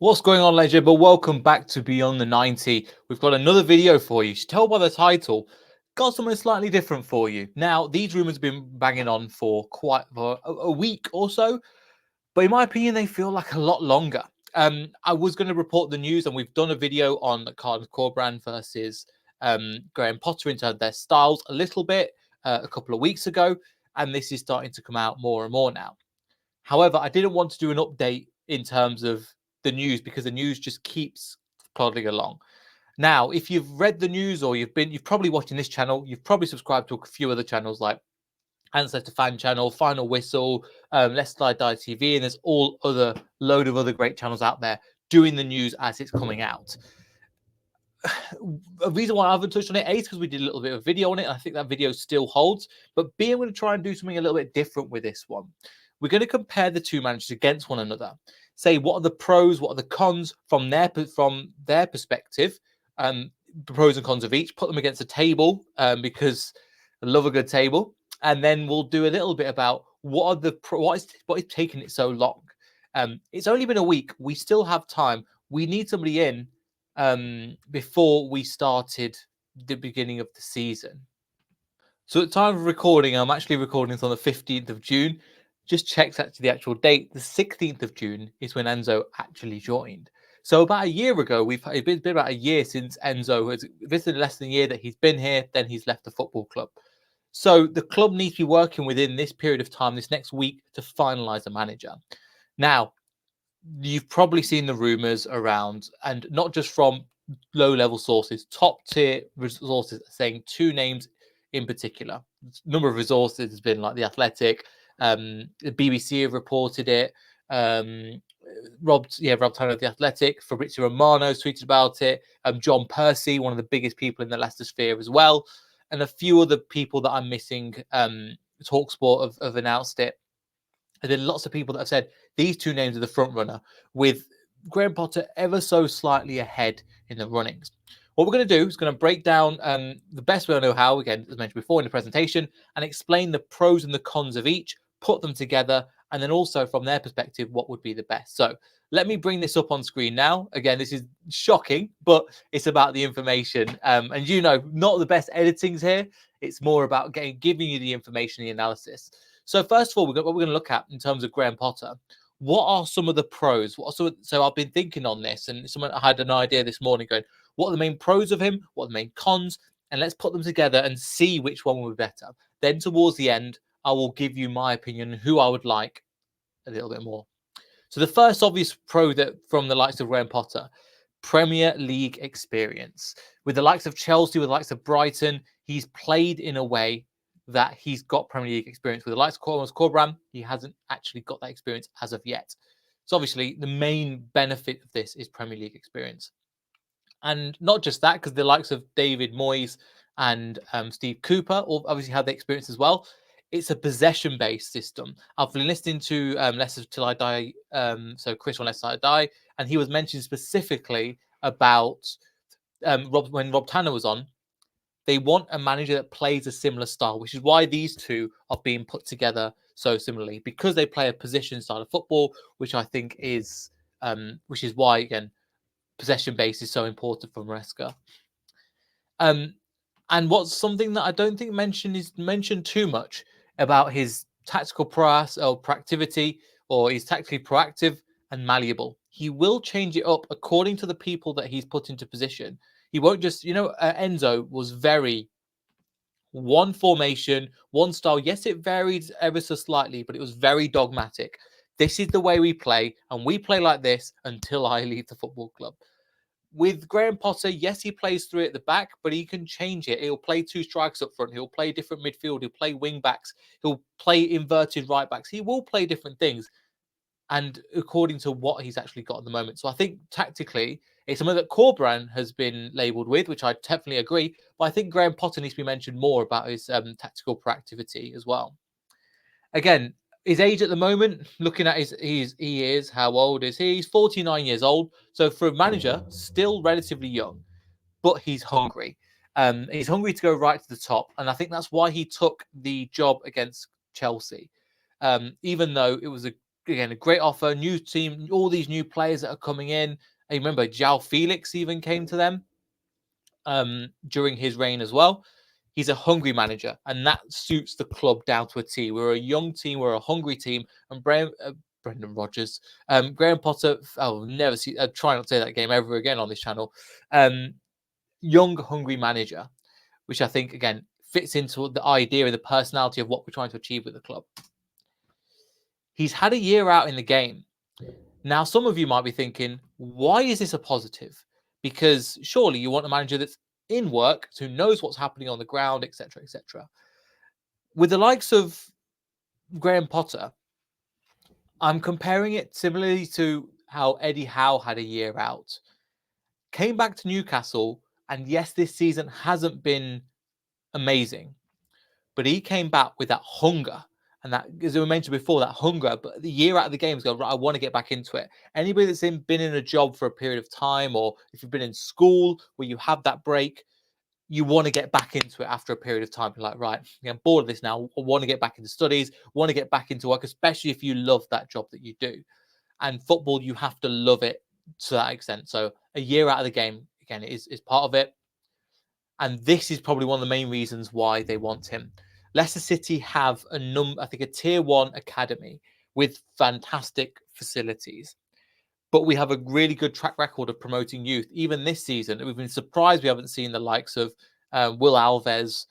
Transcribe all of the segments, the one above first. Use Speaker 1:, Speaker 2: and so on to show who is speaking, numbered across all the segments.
Speaker 1: What's going on, Legend? But welcome back to Beyond the 90. We've got another video for you. You should tell by the title, got something slightly different for you. Now, these rumors have been banging on for quite a week or so, but in my opinion, they feel like a lot longer. I was going to report the news, and we've done a video on Corberan versus Graham Potter in terms of their styles a little bit a couple of weeks ago, and this is starting to come out more and more now. However, I didn't want to do an update in terms of the news because the news just keeps plodding along. Now, if you've read the news or you've probably watching this channel, you've probably subscribed to a few other channels like Ancestor Fan Channel, Final Whistle, Let's Die Die TV, and there's all other load of other great channels out there doing the news as it's coming out. A reason why I haven't touched on it, A, is because we did a little bit of video on it, and I think that video still holds. But B, I'm going to try and do something a little bit different with this one. We're going to compare the two managers against one another. Say what are the pros, what are the cons from their perspective, the pros and cons of each. Put them against a table because I love a good table, and then we'll do a little bit about what is taking it so long. It's only been a week. We still have time. We need somebody in before we started the beginning of the season. So at the time of recording, I'm actually recording this on the 15th of June. Just checked actually the actual date. The 16th of June is when Enzo actually joined. So about a year ago, it's been about a year since Enzo has visited, less than a year that he's been here, then he's left the football club. So the club needs to be working within this period of time, this next week, to finalise a manager. Now, you've probably seen the rumours around, and not just from low-level sources, top-tier resources saying two names in particular. Number of resources has been like The Athletic, the BBC have reported it. Rob Tanner of The Athletic, Fabrizio Romano tweeted about it. John Percy, one of the biggest people in the Leicester sphere as well, and a few other people that I'm missing. Talksport have announced it. And then lots of people that have said these two names are the front runner, with Graham Potter ever so slightly ahead in the runnings. What we're going to do is going to break down the best way I know how, again, as mentioned before in the presentation, and explain the pros and the cons of each, put them together, and then also from their perspective, what would be the best. So let me bring this up on screen now. Again, this is shocking, but it's about the information. And not the best editings here. It's more about giving you the information, the analysis. So first of all, what we're going to look at in terms of Graham Potter, what are some of the pros? So I've been thinking on this, and someone had an idea this morning going, what are the main pros of him? What are the main cons? And let's put them together and see which one will be better. Then towards the end, I will give you my opinion, who I would like a little bit more. So the first obvious pro that from the likes of Graham Potter, Premier League experience. With the likes of Chelsea, with the likes of Brighton, he's played in a way that he's got Premier League experience. With the likes of Corberan, he hasn't actually got that experience as of yet. So obviously the main benefit of this is Premier League experience. And not just that, because the likes of David Moyes and Steve Cooper obviously had the experience as well. It's a possession-based system. I've been listening to Leicester Till I Die, so Chris on Leicester Till I Die, and he was mentioning specifically about when Rob Tanner was on. They want a manager that plays a similar style, which is why these two are being put together so similarly, because they play a position style of football, which I think is, which is why, again, possession base is so important for Maresca. And what's something that I don't think mentioned too much about his tactical prowess or proactivity, or he's tactically proactive and malleable. He will change it up according to the people that he's put into position. He won't just, Enzo was very one formation, one style. Yes, it varied ever so slightly, but it was very dogmatic. This is the way we play, and we play like this until I leave the football club. With Graham Potter, yes, he plays three at the back, but he can change it. He'll play two strikers up front. He'll play different midfield. He'll play wing backs. He'll play inverted right backs. He will play different things, and according to what he's actually got at the moment. So I think tactically, it's something that Corberan has been labelled with, which I definitely agree. But I think Graham Potter needs to be mentioned more about his tactical proactivity as well. Again, his age at the moment, looking at how old is he? He's 49 years old. So for a manager, still relatively young, but he's hungry. He's hungry to go right to the top. And I think that's why he took the job against Chelsea. Even though it was a again, a great offer, new team, all these new players that are coming in. I remember João Felix even came to them during his reign as well. He's a hungry manager, and that suits the club down to a T. We're a young team, we're a hungry team, and Brendan Rodgers, Graham Potter. I'll never see. I try not to say that game ever again on this channel. Young, hungry manager, which I think again fits into the idea and the personality of what we're trying to achieve with the club. He's had a year out in the game. Now, some of you might be thinking, why is this a positive? Because surely you want a manager that's in work, who knows what's happening on the ground, etc., etc. With the likes of Graham Potter, I'm comparing it similarly to how Eddie Howe had a year out. Came back to Newcastle, and yes, this season hasn't been amazing, but he came back with that hunger. And that, as we mentioned before, that hunger, but the year out of the game is going, right, I want to get back into it. Anybody that's been in a job for a period of time, or if you've been in school where you have that break, you want to get back into it after a period of time. You're like, right, I'm bored of this now. I want to get back into studies, want to get back into work, especially if you love that job that you do. And football, you have to love it to that extent. So a year out of the game, again, is part of it. And this is probably one of the main reasons why they want him. Leicester City have I think a tier 1 academy with fantastic facilities. But we have a really good track record of promoting youth. Even this season, we've been surprised we haven't seen the likes of Will Alves,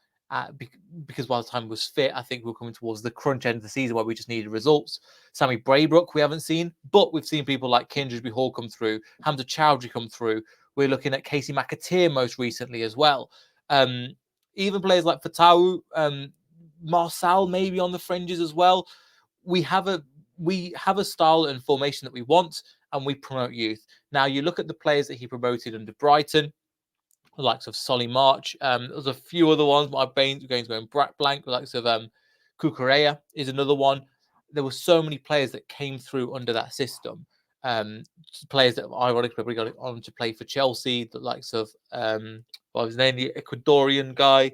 Speaker 1: because by the time he was fit, I think we're coming towards the crunch end of the season where we just needed results. Sammy Braybrook, we haven't seen, but we've seen people like Kindredby Hall come through, Hamza Chowdhury come through. We're looking at Casey McAteer most recently as well. Even players like Fatawu, Marcel maybe on the fringes as well. We have a style and formation that we want, and we promote youth. Now, you look at the players that he promoted under Brighton, the likes of Solly March. There's a few other ones. My brain's going blank. The likes of Cucurella is another one. There were so many players that came through under that system. Players that ironically got on to play for Chelsea. The likes of what was his name, the Ecuadorian guy.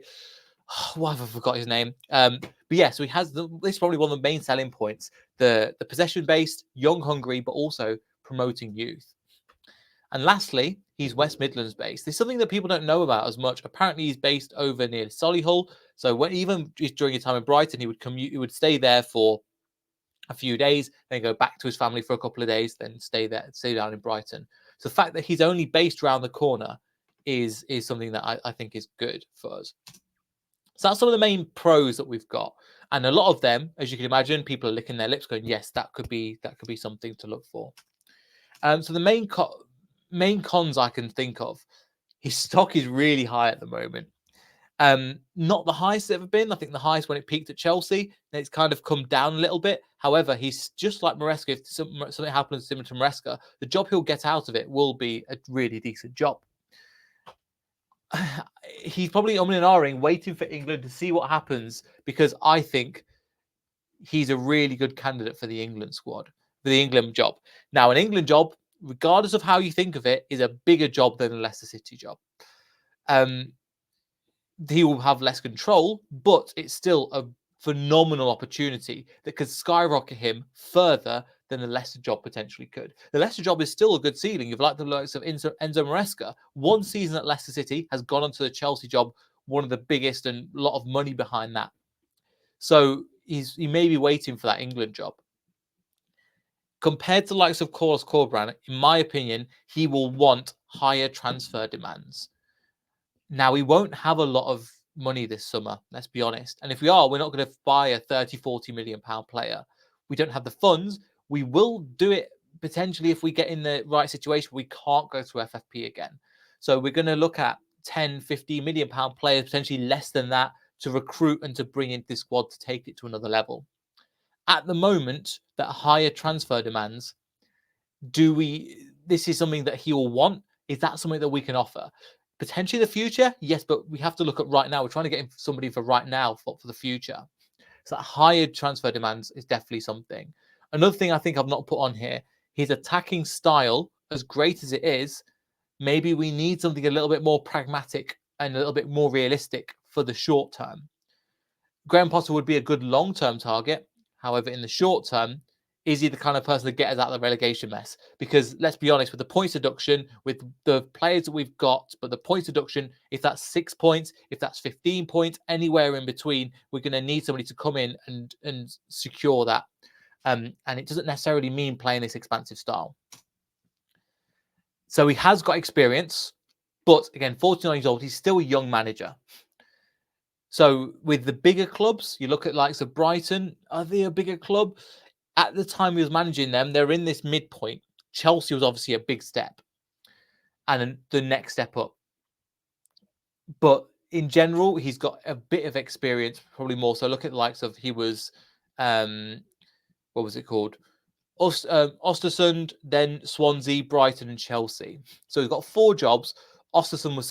Speaker 1: Why have I forgot his name? But yeah, so he has this is probably one of the main selling points: the possession-based, young, hungry, but also promoting youth. And lastly, he's West Midlands based. There's something that people don't know about as much. Apparently, he's based over near Solihull. So even during his time in Brighton, he would commute. He would stay there for a few days, then go back to his family for a couple of days, then stay down in Brighton. So the fact that he's only based around the corner is something that I think is good for us. So that's some of the main pros that we've got, and a lot of them, as you can imagine, people are licking their lips, going, "Yes, that could be something to look for." So the main cons I can think of, his stock is really high at the moment. Not the highest it's ever been. I think the highest when it peaked at Chelsea, and it's kind of come down a little bit. However, he's just like Maresca. If something happens similar to Maresca, the job he'll get out of it will be a really decent job. He's probably umming and ahhing, waiting for England to see what happens, because I think he's a really good candidate for the England squad, for the England job. Now, an England job, regardless of how you think of it, is a bigger job than a Leicester City job. He will have less control, but it's still a phenomenal opportunity that could skyrocket him further than the Leicester job potentially could. The Leicester job is still a good ceiling. You've like the likes of Enzo Maresca. One season at Leicester City has gone on to the Chelsea job, one of the biggest, and a lot of money behind that. So he may be waiting for that England job. Compared to the likes of Carlos Corberan, in my opinion, he will want higher transfer demands. Now, we won't have a lot of money this summer, let's be honest. And if we are, we're not going to buy a 30, 40 million pound player. We don't have the funds. We will do it potentially if we get in the right situation. We can't go through FFP again. So we're going to look at 10, 15 million pound players, potentially less than that, to recruit and to bring into this squad to take it to another level. At the moment, that higher transfer demands, this is something that he will want. Is that something that we can offer? Potentially the future, yes, but we have to look at right now. We're trying to get somebody for right now for the future. So that higher transfer demands is definitely something. Another thing I think I've not put on here, his attacking style, as great as it is, maybe we need something a little bit more pragmatic and a little bit more realistic for the short term. Graham Potter would be a good long-term target. However, in the short term, is he the kind of person to get us out of the relegation mess? Because let's be honest, with the points deduction, with the players that we've got, but the points deduction, if that's 6 points, if that's 15 points, anywhere in between, we're going to need somebody to come in and secure that. And it doesn't necessarily mean playing this expansive style. So he has got experience, but again, 49 years old, he's still a young manager. So with the bigger clubs, you look at likes of Brighton, are they a bigger club? At the time he was managing them, they're in this midpoint. Chelsea was obviously a big step and the next step up. But in general, he's got a bit of experience, probably more so. Look at the likes of, he was, what was it called? Ostersund, then Swansea, Brighton, and Chelsea. So he's got 4 jobs. Ostersund was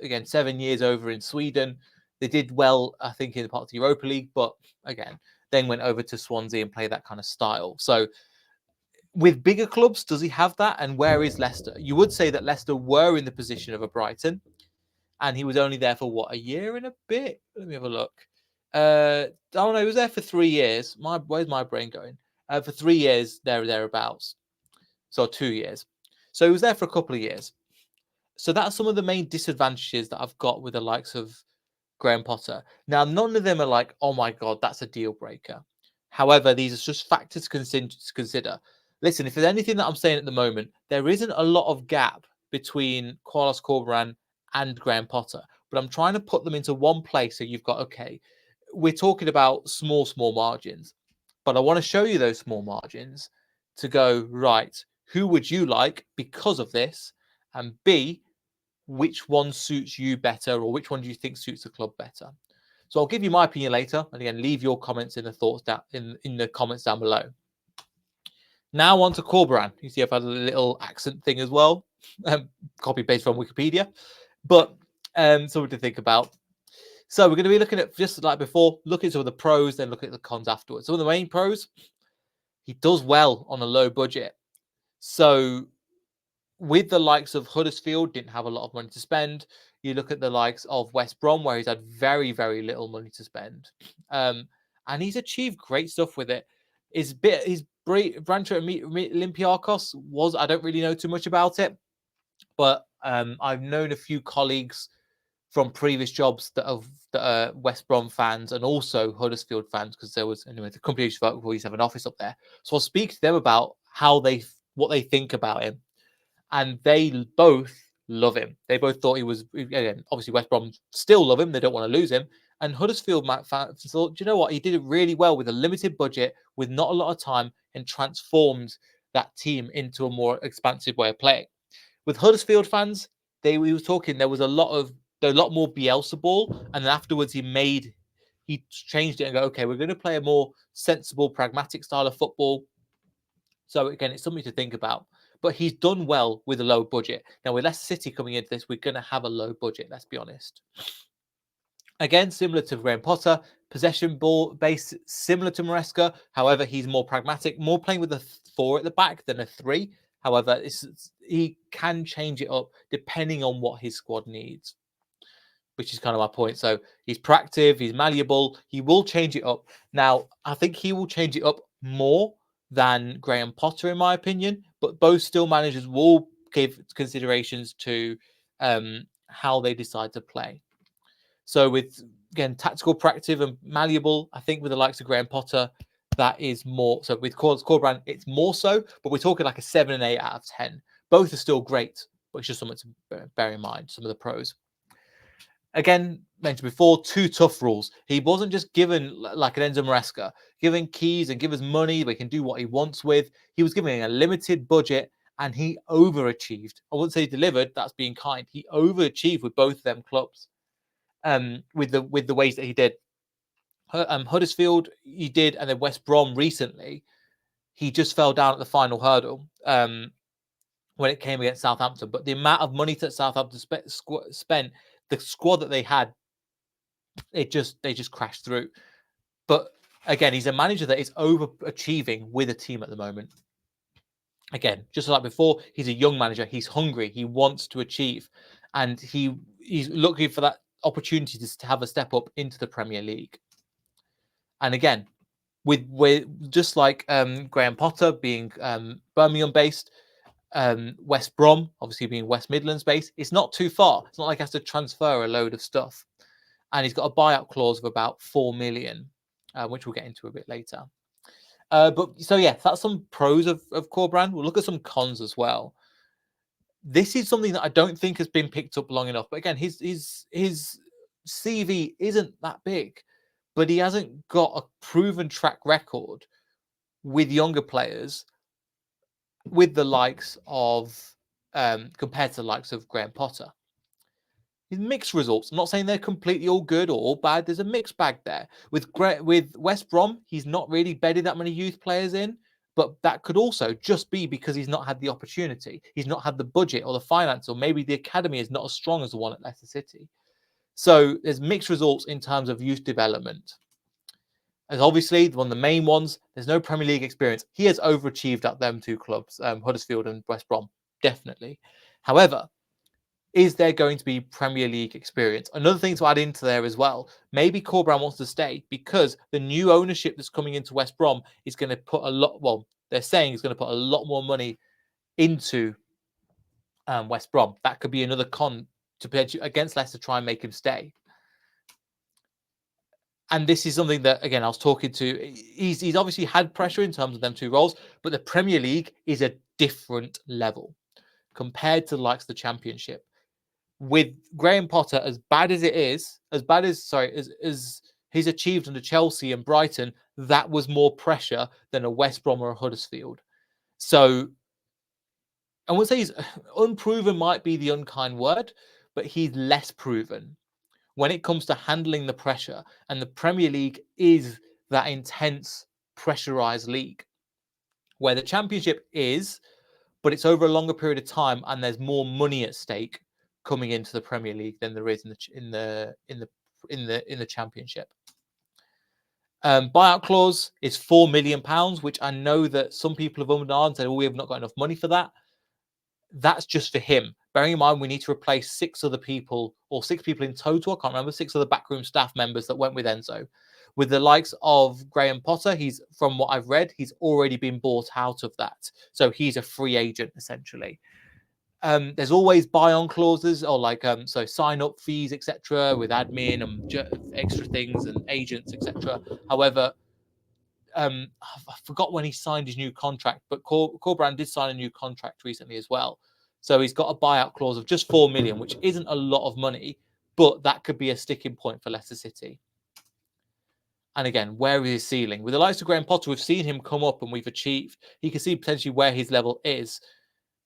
Speaker 1: again, 7 years over in Sweden. They did well, I think, in the part of the Europa League, but again, then went over to Swansea and played that kind of style. So with bigger clubs, does he have that? And where is Leicester? You would say that Leicester were in the position of a Brighton, and he was only there for what, a year and a bit? Let me have a look. Oh no, he was there for 3 years. Where's my brain going? For 3 years, thereabouts. So 2 years. So he was there for a couple of years. So that's some of the main disadvantages that I've got with the likes of Graham Potter. Now, none of them are like, oh my God, that's a deal breaker. However, these are just factors to consider. Listen, if there's anything that I'm saying at the moment, there isn't a lot of gap between Carlos Corberan and Graham Potter, but I'm trying to put them into one place. So you've got, okay, we're talking about small margins, but I want to show you those small margins to go, right, who would you like because of this? And B, which one suits you better, or which one do you think suits the club better? So I'll give you my opinion later, and again, leave your comments in the thoughts down in the comments down below. Now on to Corberan. You see, I've had a little accent thing as well, copy paste from Wikipedia, but something to think about. So we're going to be looking at, just like before, looking at some of the pros, then look at the cons afterwards. Some of the main pros: he does well on a low budget. So with the likes of Huddersfield, didn't have a lot of money to spend. You look at the likes of West Brom, where he's had very, very little money to spend. And he's achieved great stuff with it. His branch at Olympiacos was, I don't really know too much about it, but I've known a few colleagues from previous jobs that are West Brom fans and also Huddersfield fans, because there was, anyway, the company used to have an office up there. So I'll speak to them about what they think about him. And they both love him. They both thought he was, again, obviously West Brom still love him. They don't want to lose him. And Huddersfield fans thought, do you know what? He did it really well with a limited budget, with not a lot of time, and transformed that team into a more expansive way of playing. With Huddersfield fans, we were talking, there was a lot more Bielsa ball. And then afterwards he changed it and go, okay, we're going to play a more sensible, pragmatic style of football. So again, it's something to think about. But he's done well with a low budget. Now, with Leicester City coming into this, we're going to have a low budget, let's be honest. Again, similar to Graham Potter, possession ball base, similar to Maresca. However, he's more pragmatic, more playing with a 4 at the back than a 3. However, he can change it up depending on what his squad needs, which is kind of my point. So he's proactive, he's malleable, he will change it up. Now, I think he will change it up more than Graham Potter, in my opinion, but both still managers will give considerations to how they decide to play. So with, again, tactical, proactive, and malleable, I think with the likes of Graham Potter, that is more. So with Corberan, it's more so, but we're talking like a 7 and 8 out of 10. Both are still great, but it's just something to bear in mind, some of the pros. Again, mentioned before, 2 tough rules. He wasn't just given, like an Enzo Maresca, given keys and give us money we can do what he wants with. He was given a limited budget, and he overachieved. I wouldn't say he delivered, that's being kind. He overachieved with both of them clubs, with the ways that he did. Huddersfield, he did, and then West Brom recently, he just fell down at the final hurdle when it came against Southampton. But the amount of money that Southampton spent, the squad that they had, they just crashed through. But again, he's a manager that is overachieving with a team at the moment. Again, just like before, he's a young manager. He's hungry. He wants to achieve, and he's looking for that opportunity to have a step up into the Premier League. And again, with just like Graham Potter being Birmingham based, West Brom obviously being West Midlands based, it's not too far. It's not like he has to transfer a load of stuff, and he's got a buyout clause of about 4 million, which we'll get into a bit later. But so yeah, that's some pros of Corberan. We'll look at some cons as well. This is something that I don't think has been picked up long enough. But again, his CV isn't that big, but he hasn't got a proven track record with younger players, with the likes of compared to the likes of Graham Potter. His mixed results. I'm not saying they're completely all good or all bad. There's a mixed bag there. With West Brom, he's not really bedded that many youth players in, but that could also just be because he's not had the opportunity. He's not had the budget or the finance, or maybe the academy is not as strong as the one at Leicester City. So there's mixed results in terms of youth development. As obviously one of the main ones, there's no Premier League experience. He has overachieved at them two clubs, Huddersfield and West Brom, definitely. However, is there going to be Premier League experience? Another thing to add into there as well, maybe Corberan wants to stay because the new ownership that's coming into West Brom is going to put a lot, well, they're saying it's going to put a lot more money into West Brom. That could be another con to play against Leicester, try and make him stay. And this is something that, again, I was talking to. He's obviously had pressure in terms of them two roles, but the Premier League is a different level compared to the likes of the Championship. With Graham Potter, as bad as it is, as he's achieved under Chelsea and Brighton, that was more pressure than a West Brom or a Huddersfield. So I wouldn't say he's unproven, might be the unkind word, but he's less proven when it comes to handling the pressure. And the Premier League is that intense, pressurized league where the Championship is, but it's over a longer period of time, and there's more money at stake coming into the Premier League than there is in the Championship. Buyout clause is £4 million, which I know that some people have ummed on and said, "Oh, we have not got enough money for that." That's just for him. Bearing in mind, we need to replace 6 other people, or 6 people in total. I can't remember, 6 other backroom staff members that went with Enzo. With the likes of Graham Potter, he's, from what I've read, he's already been bought out of that. So he's a free agent, essentially. There's always buy-on clauses, or like so sign-up fees, etc., with admin and extra things and agents, etc. However, I forgot when he signed his new contract, but Corberan did sign a new contract recently as well. So he's got a buyout clause of just 4 million, which isn't a lot of money, but that could be a sticking point for Leicester City. And again, where is his ceiling? With the likes of Graham Potter, we've seen him come up and we've achieved. He can see potentially where his level is.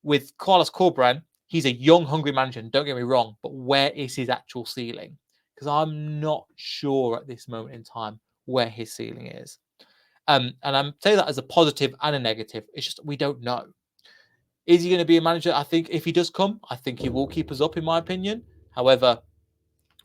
Speaker 1: With Carlos Corberan, he's a young, hungry manager, don't get me wrong, but where is his actual ceiling? Because I'm not sure at this moment in time where his ceiling is. And I'm saying that as a positive and a negative. It's just we don't know. Is he going to be a manager? I think if he does come, I think he will keep us up, in my opinion. However,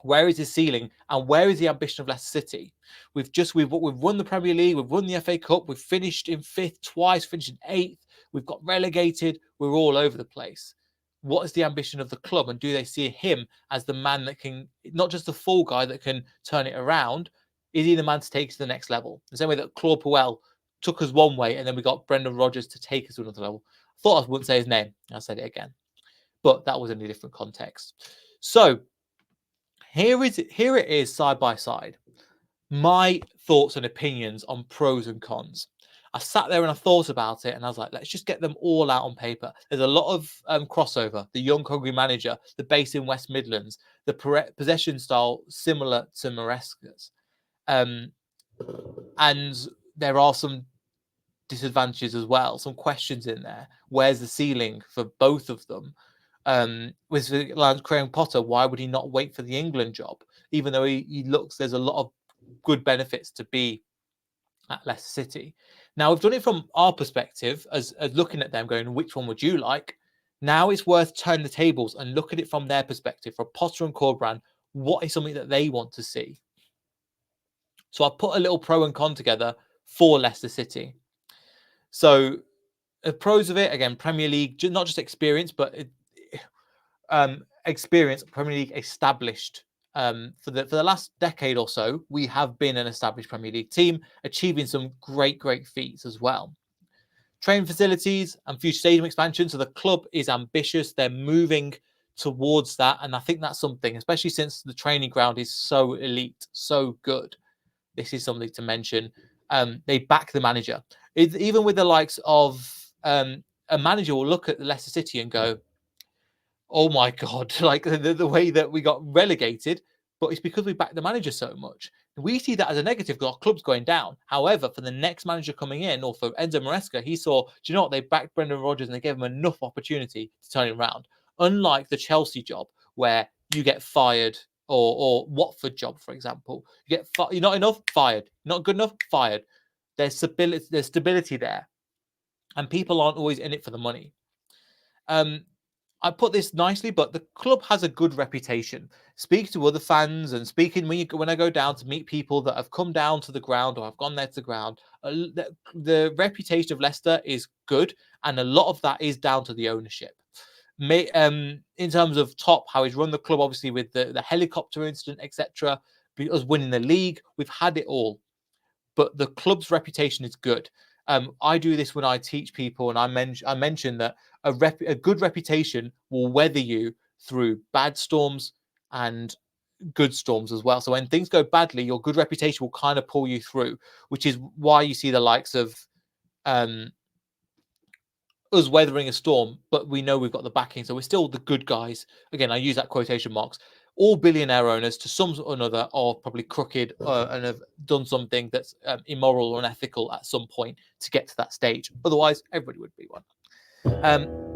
Speaker 1: where is his ceiling and where is the ambition of Leicester City? We've won the Premier League, we've won the FA Cup, we've finished in 5th twice, finished in 8th, we've got relegated, we're all over the place. What is the ambition of the club, and do they see him as the man that can, not just the full guy that can turn it around? Is he the man to take us to the next level? The same way that Claude Puel took us one way, and then we got Brendan Rodgers to take us to another level. I thought I wouldn't say his name. I said it again, but that was in a different context. So here it is, side by side. My thoughts and opinions on pros and cons. I sat there and I thought about it, and I was like, let's just get them all out on paper. There's a lot of crossover. The young, hungry manager, the base in West Midlands, the possession style similar to Maresca's. And there are some disadvantages as well, some questions in there. Where's the ceiling for both of them? With Graham Potter, why would he not wait for the England job? Even though he looks, there's a lot of good benefits to be at Leicester City. Now, we've done it from our perspective as looking at them going, which one would you like? Now it's worth turning the tables and look at it from their perspective. For Potter and Corberan, what is something that they want to see? So I put a little pro and con together for Leicester City. So the pros of it, again, Premier League, not just experience, but experience, Premier League established for the last decade or so, we have been an established Premier League team, achieving some great feats as well. Training facilities and future stadium expansion. So the club is ambitious. They're moving towards that. And I think that's something, especially since the training ground is so elite, so good. This is something to mention. They back the manager. Even with the likes of a manager will look at Leicester City and go, oh my God, like the way that we got relegated, but it's because we backed the manager so much. We see that as a negative because our club's going down. However, for the next manager coming in, or for Enzo Maresca, he saw, do you know what? They backed Brendan Rodgers and they gave him enough opportunity to turn it around. Unlike the Chelsea job, where you get fired, or Watford job, for example, you're not enough, fired. Not good enough, fired. There's stability there, and people aren't always in it for the money. I put this nicely, but the club has a good reputation. Speak to other fans and speaking when I go down to meet people that have come down to the ground or have gone there to the ground, the reputation of Leicester is good, and a lot of that is down to the ownership. In terms of how he's run the club, obviously with the helicopter incident, etc., us winning the league, we've had it all. But the club's reputation is good. I do this when I teach people, and I mention that a good reputation will weather you through bad storms and good storms as well. So when things go badly, your good reputation will kind of pull you through, which is why you see the likes of us weathering a storm, but we know we've got the backing. So we're still the good guys. Again, I use that quotation marks. All billionaire owners, to some or another, are probably crooked and have done something that's immoral or unethical at some point to get to that stage. Otherwise, everybody would be one.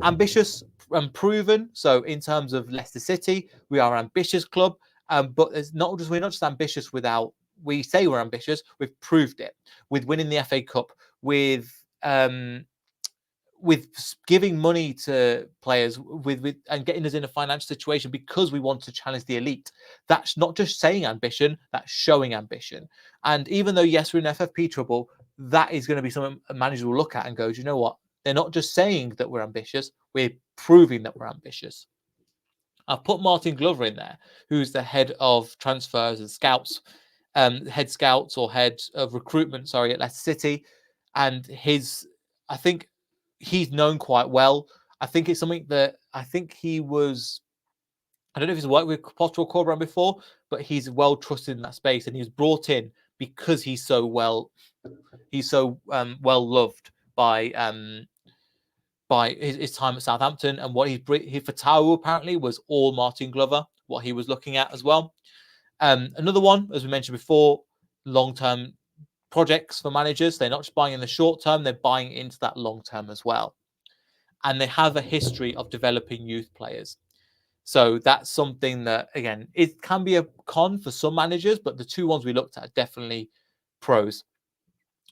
Speaker 1: Ambitious and proven. So in terms of Leicester City, we are an ambitious club, but we're not just ambitious we say we're ambitious. We've proved it with winning the FA Cup, with giving money to players, and getting us in a financial situation because we want to challenge the elite. That's not just saying ambition, that's showing ambition. And even though, yes, we're in FFP trouble, that is going to be something a manager will look at and go, do you know what? They're not just saying that we're ambitious, we're proving that we're ambitious. I've put Martin Glover in there, who's the head of transfers and scouts, head scouts or head of recruitment, at Leicester City. And I think he's known quite well. I think it's something that I don't know if he's worked with Potter or Corberan before, but he's well trusted in that space, and he's brought in because he's so well loved by his time at Southampton, and what he for Tau apparently was all Martin Glover, what he was looking at as well. Another one, as we mentioned before, long-term projects for managers. They're not just buying in the short term, they're buying into that long term as well. And they have a history of developing youth players. So that's something that, again, it can be a con for some managers, but the two ones we looked at are definitely pros.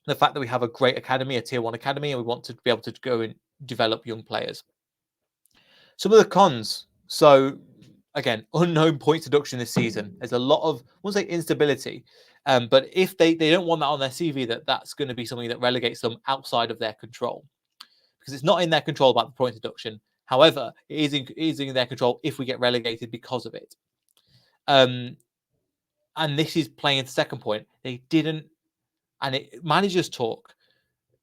Speaker 1: The fact that we have a great academy, a tier 1 academy, and we want to be able to go and develop young players. Some of the cons. So again, unknown points deduction this season. There's a lot of, I won't say instability, but if they don't want that on their CV, that's going to be something that relegates them outside of their control, because it's not in their control about the point deduction. However, it is in their control if we get relegated because of it. And this is playing into the second point. They didn't, and managers talk.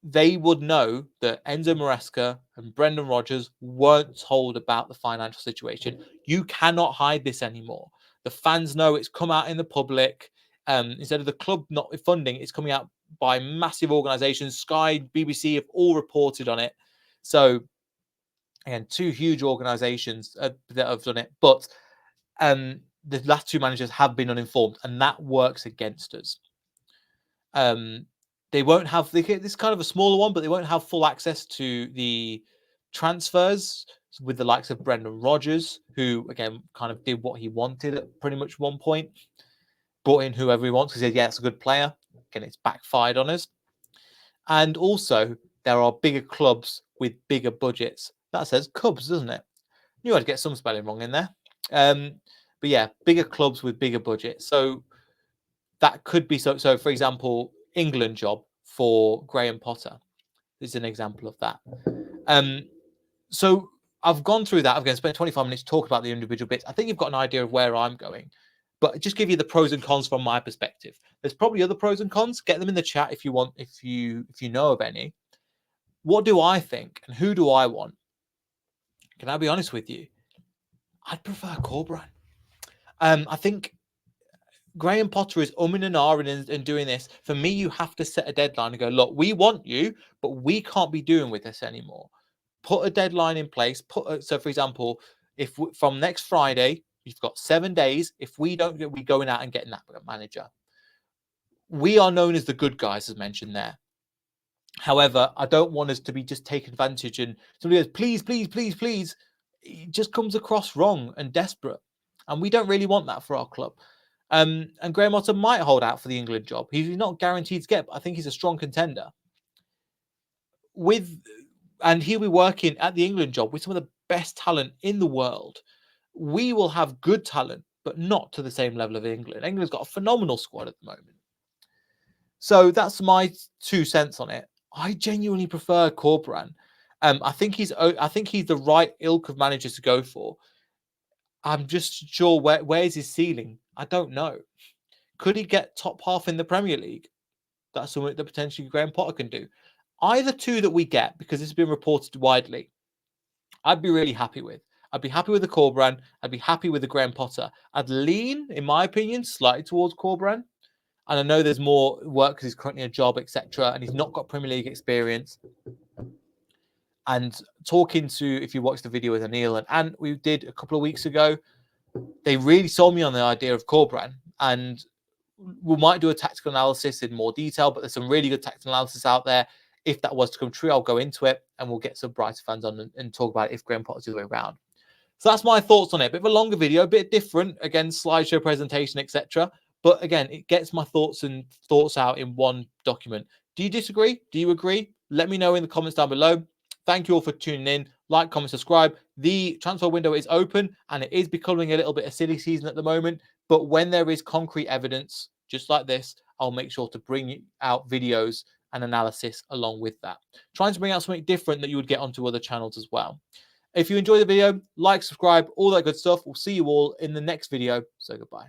Speaker 1: They would know that Enzo Maresca and Brendan Rodgers weren't told about the financial situation. You cannot hide this anymore. The fans know it's come out in the public. Instead of the club not funding, it's coming out by massive organizations. Sky, BBC have all reported on it. So, again, two huge organizations that have done it. But the last two managers have been uninformed, and that works against us. They won't have this is kind of a smaller one, but they won't have full access to the transfers with the likes of Brendan Rodgers, who again kind of did what he wanted at pretty much one point, brought in whoever he wants because he said, yeah, it's a good player. Again, it's backfired on us. And also, there are bigger clubs with bigger budgets. That says Cubs, doesn't it? Knew I'd get some spelling wrong in there. But yeah, bigger clubs with bigger budgets. So that could be so. For example, England job for Graham Potter is an example of that. So I've gone through that. I'm going to spend 25 minutes talking about the individual bits. I think you've got an idea of where I'm going. but just give you the pros and cons from my perspective. There's probably other pros and cons. Get them in the chat if you want, if you know of any. What do I think and who do I want? Can I be honest with you? I'd prefer Corberan. I think Graham Potter is umming and ahhing and doing this. For me, you have to set a deadline and go, look, we want you, but we can't be doing with this anymore. Put a deadline in place. So, for example, if from next Friday, you've got 7 days. If we don't get, we going out and getting that manager. We are known as the good guys, as mentioned there. However, I don't want us to be just taking advantage and somebody goes, please, please, please, please. It just comes across wrong and desperate. And we don't really want that for our club. And Graham Potter might hold out for the England job. He's not guaranteed to get, but I think he's a strong contender. And he'll be working at the England job with some of the best talent in the world. We will have good talent, but not to the same level of England. England's got a phenomenal squad at the moment. So that's my 2 cents on it. I genuinely prefer Corberan. I think he's the right ilk of managers to go for. I'm just sure where's his ceiling? I don't know. Could he get top half in the Premier League? That's something that potentially Graham Potter can do. Either two that we get, because this has been reported widely, I'd be really happy with. I'd be happy with the Corberan. I'd be happy with the Graham Potter. I'd lean, in my opinion, slightly towards Corberan. And I know there's more work because he's currently in a job, etc. And he's not got Premier League experience. And talking to, if you watched the video with Anil and Ant we did a couple of weeks ago, they really sold me on the idea of Corberan. And we might do a tactical analysis in more detail, but there's some really good tactical analysis out there. If that was to come true, I'll go into it and we'll get some Brighton fans on and talk about it if Graham Potter's the other way around. So that's my thoughts on it. A bit of a longer video, a bit different. Again, slideshow presentation, etc. But again, it gets my thoughts out in one document. Do you disagree? Do you agree? Let me know in the comments down below. Thank you all for tuning in. Like, comment, subscribe. The transfer window is open and it is becoming a little bit of silly season at the moment. But when there is concrete evidence, just like this, I'll make sure to bring out videos and analysis along with that. Trying to bring out something different that you would get onto other channels as well. If you enjoyed the video, like, subscribe, all that good stuff. We'll see you all in the next video. So goodbye.